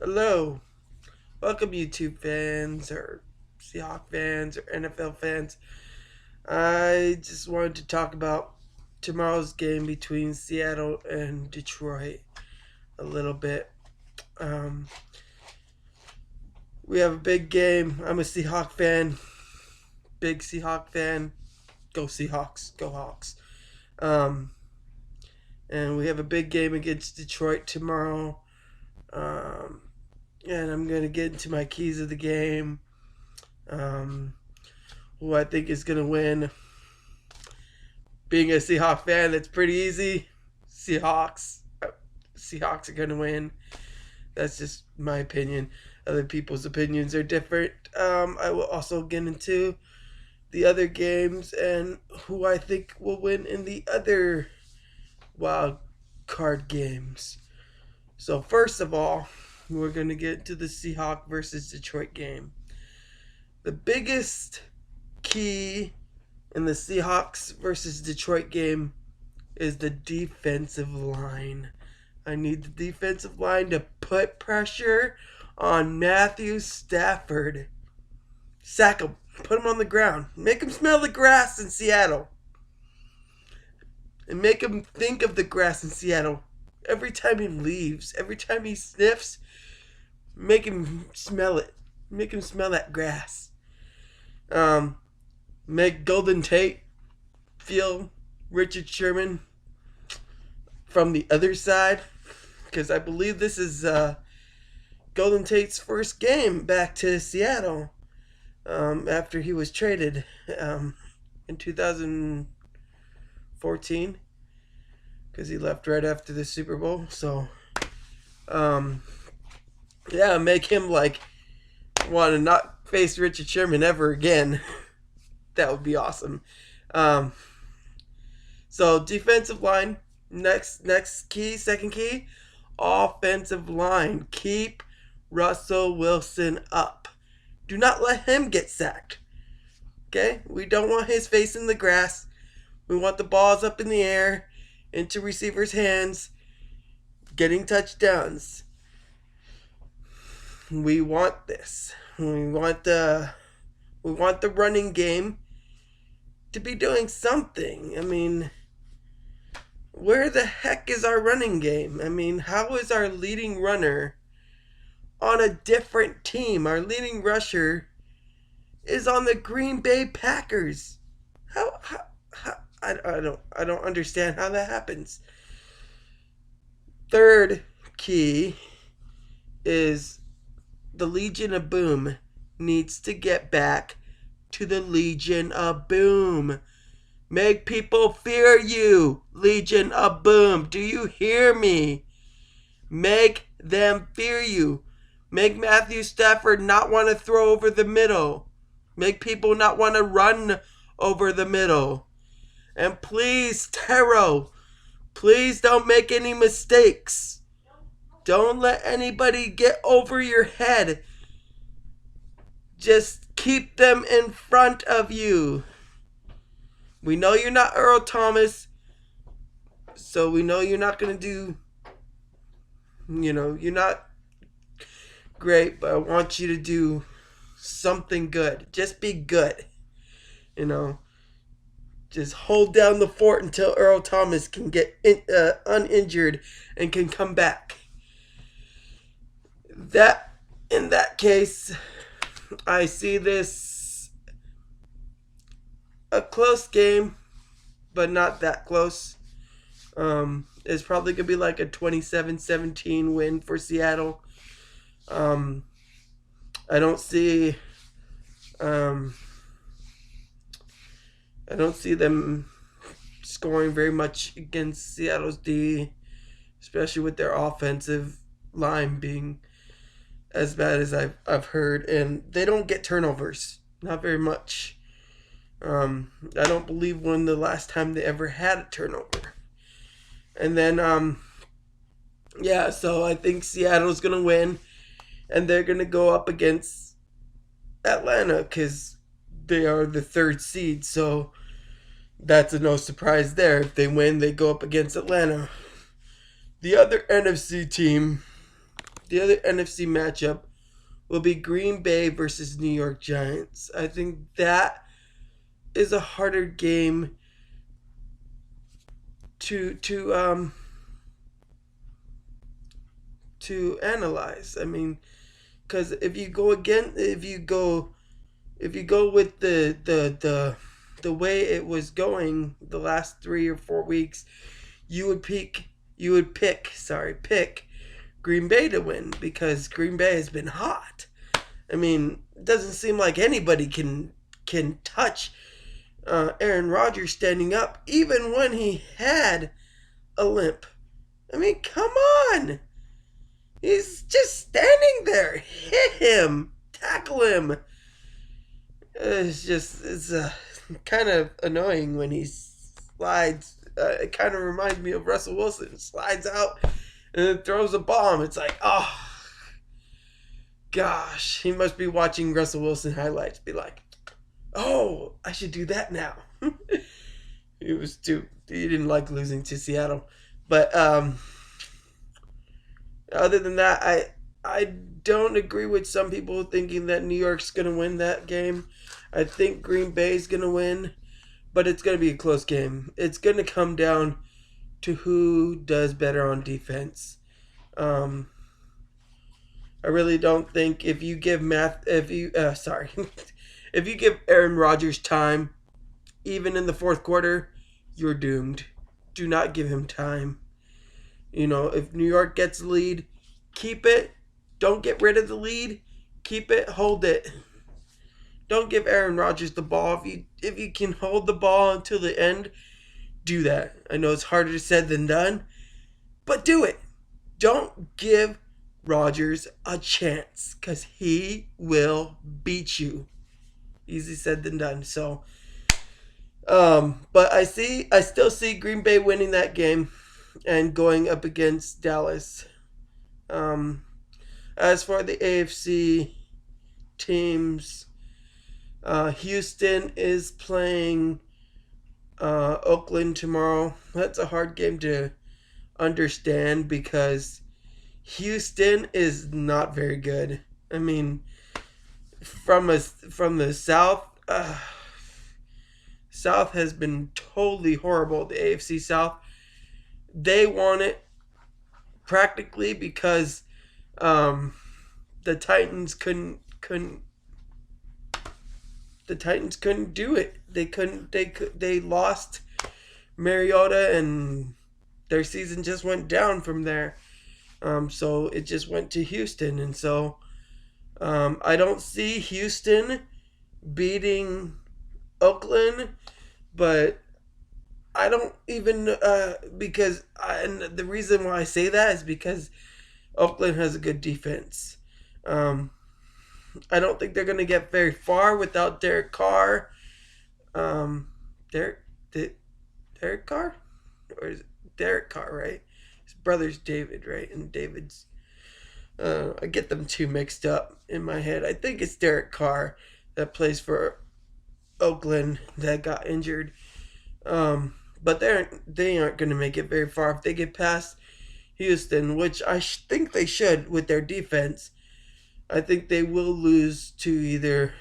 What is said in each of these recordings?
Hello. Welcome, YouTube fans, or Seahawks fans, or NFL fans. I just wanted to talk about tomorrow's game between Seattle and Detroit a little bit. Um, we have a big game. I'm a Seahawks fan. Big Seahawks fan. Go Seahawks. Go Hawks. Um, and we have a big game against Detroit tomorrow. Um, and I'm going to get into my keys of the game. Who I think is going to win. Being a Seahawks fan, that's pretty easy. Seahawks. Seahawks are going to win. That's just my opinion. Other people's opinions are different. I will also get into the other games and who I think will win in the other wild card games. So first of all, we're going to get to the Seahawks versus Detroit game. The biggest key in the Seahawks versus Detroit game is the defensive line. I need the defensive line to put pressure on Matthew Stafford. Sack him. Put him on the ground. Make him smell the grass in Seattle. And make him think of the grass in Seattle. Every time he leaves, every time he sniffs, make him smell it. Make him smell that grass. Make Golden Tate feel Richard Sherman from the other side, because I believe this is Golden Tate's first game back to Seattle after he was traded in 2014, because he left right after the Super Bowl. So, make him want to not face Richard Sherman ever again. That would be awesome. So defensive line, next key, second key, offensive line. Keep Russell Wilson up. Do not let him get sacked. Okay? We don't want his face in the grass. We want the balls up in the air, into receivers' hands, getting touchdowns. We want this. We want the running game to be doing something. I mean, where the heck is our running game? I mean, how is our leading runner on a different team? Our leading rusher is on the Green Bay Packers. How I don't understand how that happens. Third key is the Legion of Boom needs to get back to the Legion of Boom. Make people fear you, Legion of Boom. Do you hear me? Make them fear you. Make Matthew Stafford not want to throw over the middle. Make people not want to run over the middle. And please, Taro, please don't make any mistakes. Don't let anybody get over your head. Just keep them in front of you. We know you're not Earl Thomas, so we know you're not going to do, you're not great, but I want you to do something good. Just be good. Just hold down the fort until Earl Thomas can get uninjured and can come back. In that case, I see this a close game, but not that close. It's probably going to be like a 27-17 win for Seattle. I don't see them scoring very much against Seattle's D, especially with their offensive line being as bad as I've heard, and they don't get turnovers, not very much. I don't believe when the last time they ever had a turnover. And then so I think Seattle's gonna win, and they're gonna go up against Atlanta because they are the third seed. So that's a no surprise there. If they win, they go up against Atlanta. The other NFC team the other NFC matchup will be Green Bay versus New York Giants. I think that is a harder game to analyze. I mean, because if you go with the way it was going the last 3 or 4 weeks, you would pick Green Bay to win because Green Bay has been hot. I mean, it doesn't seem like anybody can touch Aaron Rodgers standing up, even when he had a limp. I mean, come on. He's just standing there. Hit him. Tackle him. It's kind of annoying when he slides. It kind of reminds me of Russell Wilson. Slides out and then throws a bomb. It's like, oh, gosh. He must be watching Russell Wilson highlights. Be like, oh, I should do that now. He didn't like losing to Seattle. But other than that, I don't agree with some people thinking that New York's going to win that game. I think Green Bay's going to win, but it's going to be a close game. It's going to come down to who does better on defense. I really don't think if you give if you give Aaron Rodgers time, even in the fourth quarter, you're doomed. Do not give him time. You know, if New York gets the lead, keep it. Don't get rid of the lead. Keep it. Hold it. Don't give Aaron Rodgers the ball. If you can hold the ball until the end, do that. I know it's harder said than done, but do it. Don't give Rodgers a chance because he will beat you. Easy said than done. So, but I still see Green Bay winning that game and going up against Dallas. As for the AFC teams, Houston is playing Oakland tomorrow. That's a hard game to understand because Houston is not very good. I mean, from the South, South has been totally horrible. The AFC South, they won it practically because the Titans couldn't do it. They lost Mariota and their season just went down from there. So it just went to Houston, and so I don't see Houston beating Oakland, but I don't even and the reason why I say that is because Oakland has a good defense. I don't think they're going to get very far without Derek Carr. Derek Carr? Or is it Derek Carr, right? His brother's David, right? And David's... I get them two mixed up in my head. I think it's Derek Carr that plays for Oakland that got injured. But they aren't going to make it very far if they get past Houston, which I think they should with their defense. I think they will lose to either...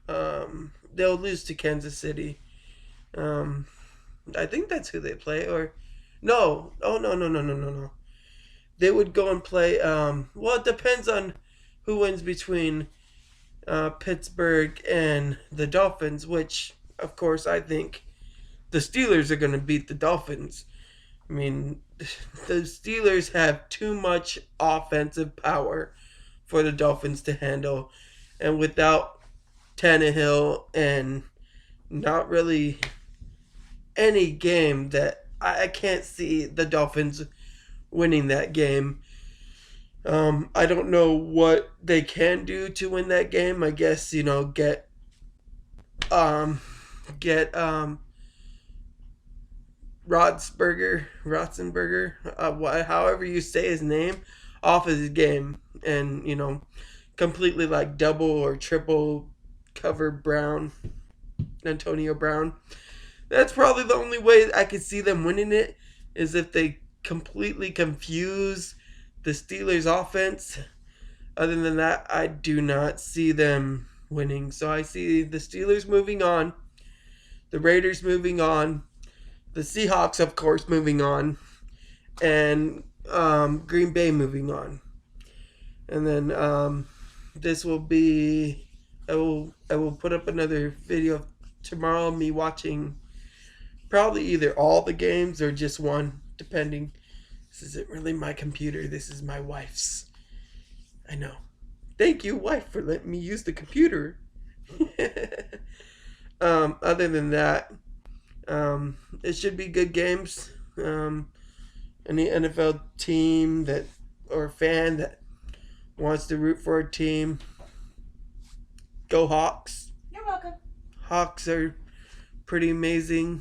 they'll lose to Kansas City. I think that's who they play. Or no. Oh, no. They would go and play... well, it depends on who wins between Pittsburgh and the Dolphins, which, of course, I think the Steelers are going to beat the Dolphins. I mean, the Steelers have too much offensive power for the Dolphins to handle. And without Tannehill and not really any game that I can't see the Dolphins winning that game. I don't know what they can do to win that game. I guess, get Rotzenberger, however you say his name, off of his game and, completely like double or triple cover Antonio Brown. That's probably the only way I could see them winning it is if they completely confuse the Steelers offense. Other than that, I do not see them winning. So I see the Steelers moving on, the Raiders moving on, the Seahawks, of course, moving on, and Green Bay moving on. And then this will be, I will put up another video tomorrow of me watching probably either all the games or just one, depending. This isn't really my computer. This is my wife's. I know. Thank you, wife, for letting me use the computer. Other than that, it should be good games. Any NFL team that or fan that wants to root for a team, go Hawks. You're welcome. Hawks are pretty amazing.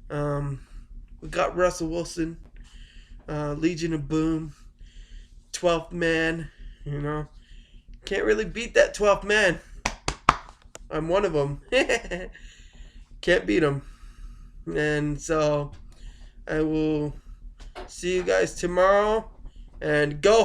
We got Russell Wilson, Legion of Boom, 12th man. You know, can't really beat that 12th man. I'm one of them. Can't beat them. And so I will see you guys tomorrow. And go